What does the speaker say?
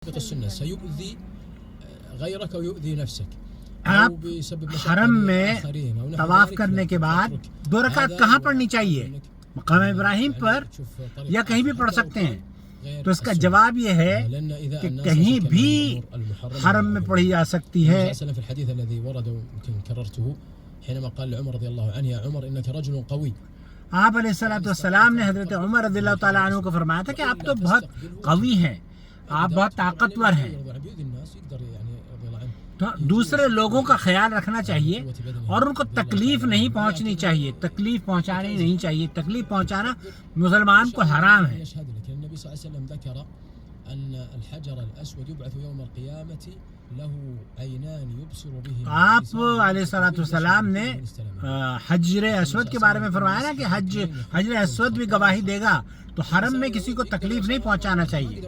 आप हरम में तवाफ करने के बाद 2 रकात कहाँ पढ़नी चाहिए? मकाम इब्राहिम पर या कहीं भी पढ़ सकते हैं? तो इसका जवाब ये है कि कहीं भी हरम में पढ़ी जा सकती है। आप अलैहिस्सलाम ने हजरत उमर रज़ियल्लाहु ताला अन्हु को फरमाया था कि आप तो बहुत कवी हैं, आप बहुत ताकतवर हैं, तो दूसरे लोगों का ख्याल रखना चाहिए और उनको तकलीफ नहीं पहुंचनी चाहिए, तकलीफ पहुंचानी नहीं चाहिए। तकलीफ पहुंचाना मुसलमान को हराम है। आप अलैहिस्सलाम ने हजर अस्वद के बारे में फरमाया ना कि हजर अस्वद भी गवाही देगा, तो हरम में किसी को तकलीफ नहीं पहुंचाना चाहिए।